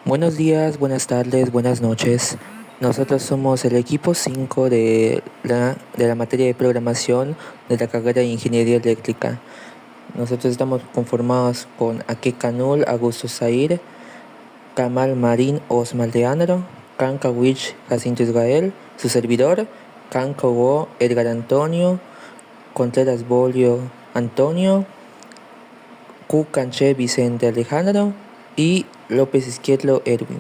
Buenos días, buenas tardes, buenas noches. Nosotros somos el equipo 5 de la materia de programación de la carrera de Ingeniería Eléctrica. Nosotros estamos conformados con Ake Canul, Augusto Zair, Kamal Marín, Osmal Leandro, Kanka Wich, Jacinto Israel, su servidor, Kanka Wo, Edgar Antonio, Contreras Bolio, Antonio, Q. Canché, Vicente Alejandro y López Izquierdo, Edwin.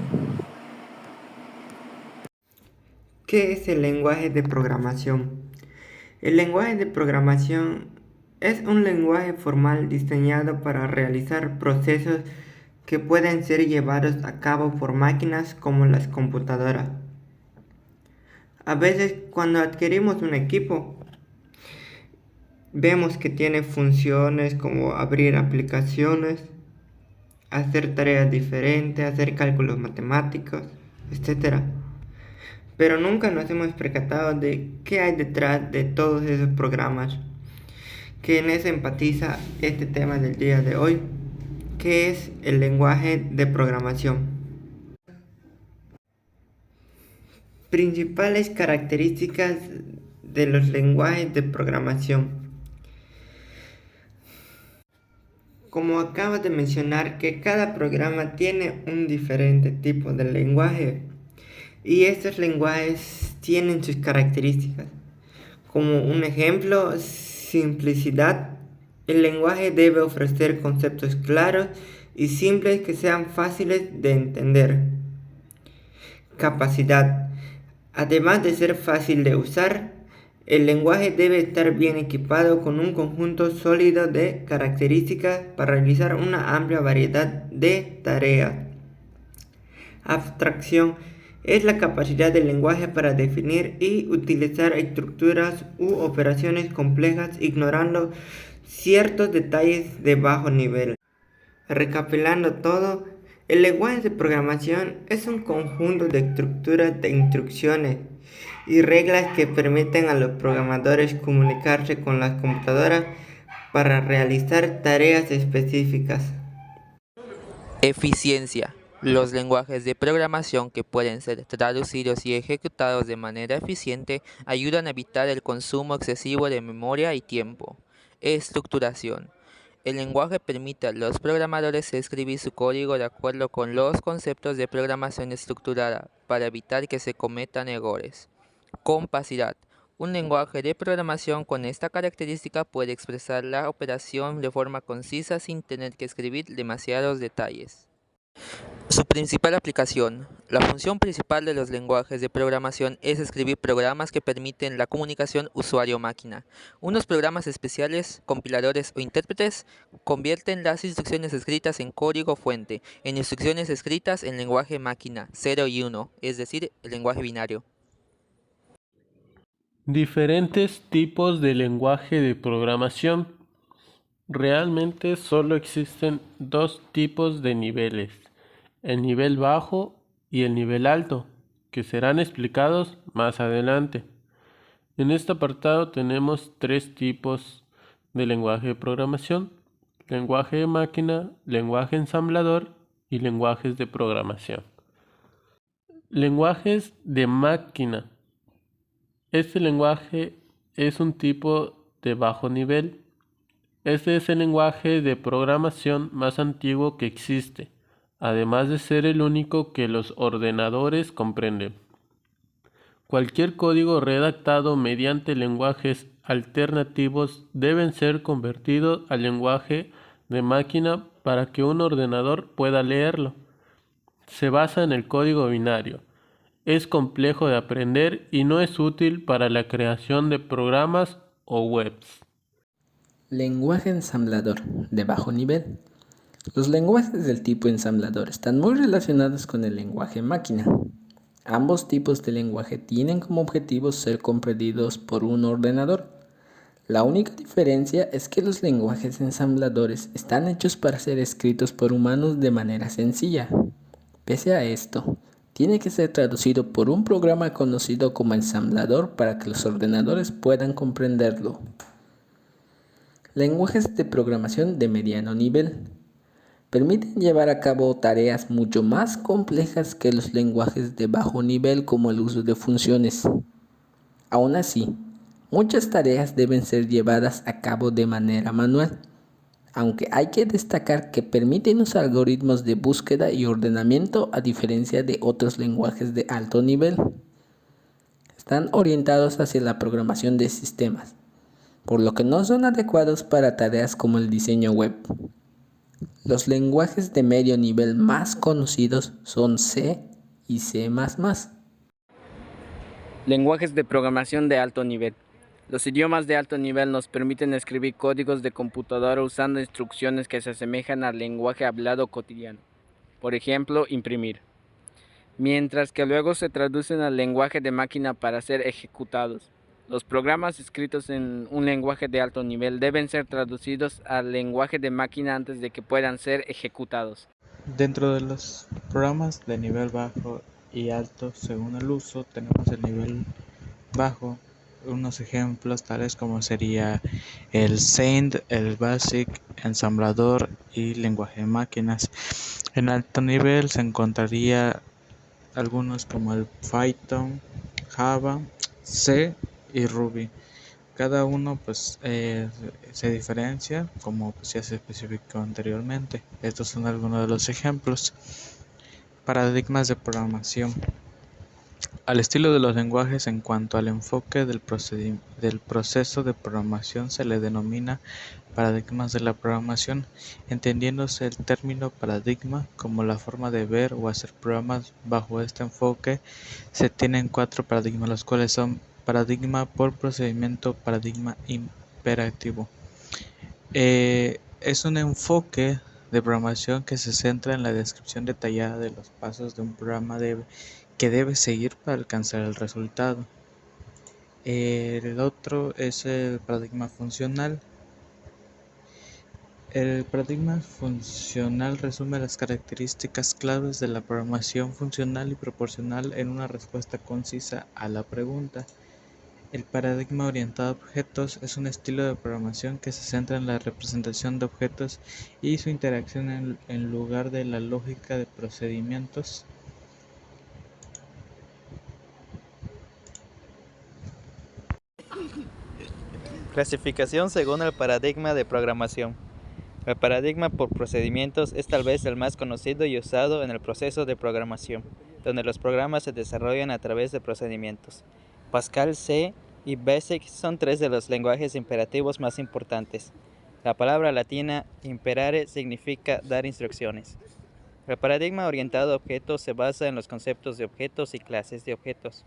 ¿Qué es el lenguaje de programación? El lenguaje de programación es un lenguaje formal diseñado para realizar procesos que pueden ser llevados a cabo por máquinas como las computadoras. A veces cuando adquirimos un equipo, vemos que tiene funciones como abrir aplicaciones, hacer tareas diferentes, hacer cálculos matemáticos, etc. Pero nunca nos hemos percatado de qué hay detrás de todos esos programas, que en eso empatiza este tema del día de hoy, que es el lenguaje de programación. Principales características de los lenguajes de programación. Como acabo de mencionar, que cada programa tiene un diferente tipo de lenguaje y estos lenguajes tienen sus características. Como un ejemplo, simplicidad. El lenguaje debe ofrecer conceptos claros y simples que sean fáciles de entender. Capacidad. Además de ser fácil de usar, el lenguaje debe estar bien equipado con un conjunto sólido de características para realizar una amplia variedad de tareas. Abstracción es la capacidad del lenguaje para definir y utilizar estructuras u operaciones complejas ignorando ciertos detalles de bajo nivel. Recapitulando todo, el lenguaje de programación es un conjunto de estructuras de instrucciones y reglas que permiten a los programadores comunicarse con las computadoras para realizar tareas específicas. Eficiencia. Los lenguajes de programación que pueden ser traducidos y ejecutados de manera eficiente ayudan a evitar el consumo excesivo de memoria y tiempo. Estructuración. El lenguaje permite a los programadores escribir su código de acuerdo con los conceptos de programación estructurada para evitar que se cometan errores. Compacidad. Un lenguaje de programación con esta característica puede expresar la operación de forma concisa sin tener que escribir demasiados detalles. Su principal aplicación. La función principal de los lenguajes de programación es escribir programas que permiten la comunicación usuario-máquina. Unos programas especiales, compiladores o intérpretes, convierten las instrucciones escritas en código fuente en instrucciones escritas en lenguaje máquina 0 y 1, es decir, el lenguaje binario. Diferentes tipos de lenguaje de programación. Realmente solo existen dos tipos de niveles, el nivel bajo y el nivel alto, que serán explicados más adelante. En este apartado tenemos tres tipos de lenguaje de programación: lenguaje de máquina, lenguaje ensamblador y lenguajes de programación. Lenguajes de máquina. Este lenguaje es un tipo de bajo nivel. Este es el lenguaje de programación más antiguo que existe, además de ser el único que los ordenadores comprenden. Cualquier código redactado mediante lenguajes alternativos deben ser convertidos al lenguaje de máquina para que un ordenador pueda leerlo. Se basa en el código binario. Es complejo de aprender y no es útil para la creación de programas o webs. Lenguaje ensamblador de bajo nivel. Los lenguajes del tipo ensamblador están muy relacionados con el lenguaje máquina. Ambos tipos de lenguaje tienen como objetivo ser comprendidos por un ordenador. La única diferencia es que los lenguajes ensambladores están hechos para ser escritos por humanos de manera sencilla. Pese a esto, tiene que ser traducido por un programa conocido como ensamblador para que los ordenadores puedan comprenderlo. Lenguajes de programación de mediano nivel. permiten llevar a cabo tareas mucho más complejas que los lenguajes de bajo nivel como el uso de funciones. Aún así, muchas tareas deben ser llevadas a cabo de manera manual, aunque hay que destacar que permiten los algoritmos de búsqueda y ordenamiento a diferencia de otros lenguajes de alto nivel. Están orientados hacia la programación de sistemas, por lo que no son adecuados para tareas como el diseño web. Los lenguajes de medio nivel más conocidos son C y C++. Lenguajes de programación de alto nivel. Los idiomas de alto nivel nos permiten escribir códigos de computadora usando instrucciones que se asemejan al lenguaje hablado cotidiano. Por ejemplo, imprimir. Mientras que luego se traducen al lenguaje de máquina para ser ejecutados. Los programas escritos en un lenguaje de alto nivel deben ser traducidos al lenguaje de máquina antes de que puedan ser ejecutados. Dentro de los programas de nivel bajo y alto, según el uso, tenemos el nivel bajo, unos ejemplos tales como sería el Saint, el Basic, ensamblador y lenguaje de máquinas. En alto nivel se encontraría algunos como el Python, Java, C y Ruby. Cada uno se diferencia, como ya se especificó anteriormente. Estos son algunos de los ejemplos. Paradigmas de programación. Al estilo de los lenguajes, en cuanto al enfoque del proceso de programación, se le denomina paradigmas de la programación, entendiéndose el término paradigma como la forma de ver o hacer programas. Bajo este enfoque se tienen 4 paradigmas, los cuales son paradigma por procedimiento, paradigma imperativo. Es un enfoque de programación que se centra en la descripción detallada de los pasos de un programa que debe seguir para alcanzar el resultado. El otro es el paradigma funcional. El paradigma funcional resume las características claves de la programación funcional y proporcional en una respuesta concisa a la pregunta. El paradigma orientado a objetos es un estilo de programación que se centra en la representación de objetos y su interacción en lugar de la lógica de procedimientos. Clasificación según el paradigma de programación. El paradigma por procedimientos es tal vez el más conocido y usado en el proceso de programación, donde los programas se desarrollan a través de procedimientos. Pascal, C y Basic son 3 de los lenguajes imperativos más importantes. La palabra latina imperare significa dar instrucciones. El paradigma orientado a objetos se basa en los conceptos de objetos y clases de objetos.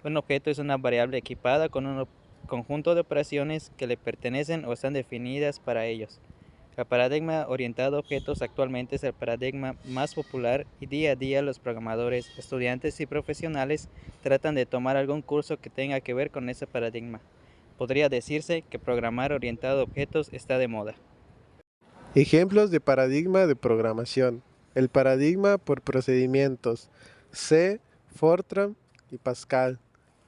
Un objeto es una variable equipada con un conjunto de operaciones que le pertenecen o están definidas para ellos. El paradigma orientado a objetos actualmente es el paradigma más popular y día a día los programadores, estudiantes y profesionales tratan de tomar algún curso que tenga que ver con ese paradigma. Podría decirse que programar orientado a objetos está de moda. Ejemplos de paradigma de programación. El paradigma por procedimientos, C, Fortran y Pascal.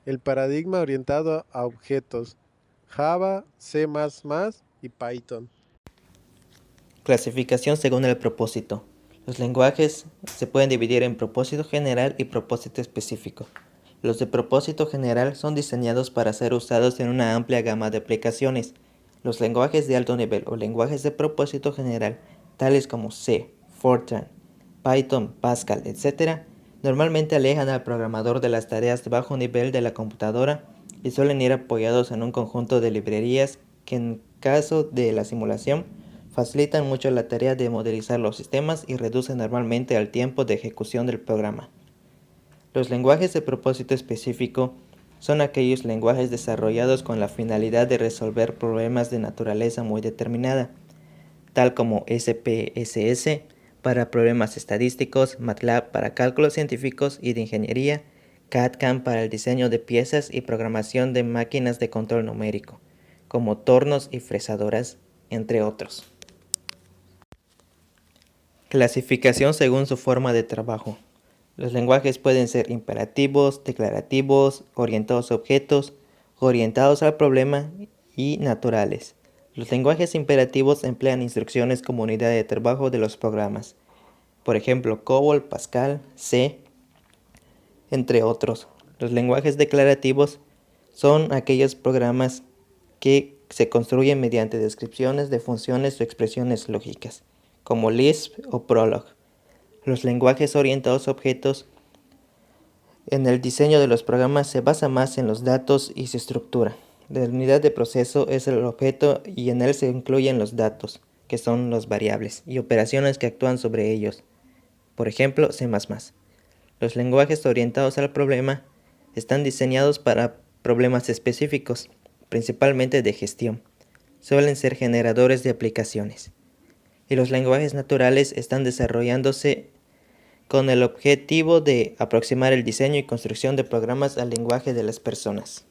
El paradigma orientado a objetos, Java, C++ y Python. Clasificación según el propósito. Los lenguajes se pueden dividir en propósito general y propósito específico. Los de propósito general son diseñados para ser usados en una amplia gama de aplicaciones. Los lenguajes de alto nivel o lenguajes de propósito general, tales como C, Fortran, Python, Pascal, etc., normalmente alejan al programador de las tareas de bajo nivel de la computadora y suelen ir apoyados en un conjunto de librerías que en caso de la simulación facilitan mucho la tarea de modelizar los sistemas y reducen normalmente el tiempo de ejecución del programa. Los lenguajes de propósito específico son aquellos lenguajes desarrollados con la finalidad de resolver problemas de naturaleza muy determinada, tal como SPSS para problemas estadísticos, MATLAB para cálculos científicos y de ingeniería, CAD/CAM para el diseño de piezas y programación de máquinas de control numérico, como tornos y fresadoras, entre otros. Clasificación según su forma de trabajo. Los lenguajes pueden ser imperativos, declarativos, orientados a objetos, orientados al problema y naturales. Los lenguajes imperativos emplean instrucciones como unidad de trabajo de los programas. Por ejemplo, COBOL, Pascal, C, entre otros. Los lenguajes declarativos son aquellos programas que se construyen mediante descripciones de funciones o expresiones lógicas, como Lisp o Prolog. Los lenguajes orientados a objetos en el diseño de los programas se basa más en los datos y su estructura. La unidad de proceso es el objeto y en él se incluyen los datos, que son las variables, y operaciones que actúan sobre ellos. Por ejemplo, C++. Los lenguajes orientados al problema están diseñados para problemas específicos, principalmente de gestión. Suelen ser generadores de aplicaciones. Y los lenguajes naturales están desarrollándose con el objetivo de aproximar el diseño y construcción de programas al lenguaje de las personas.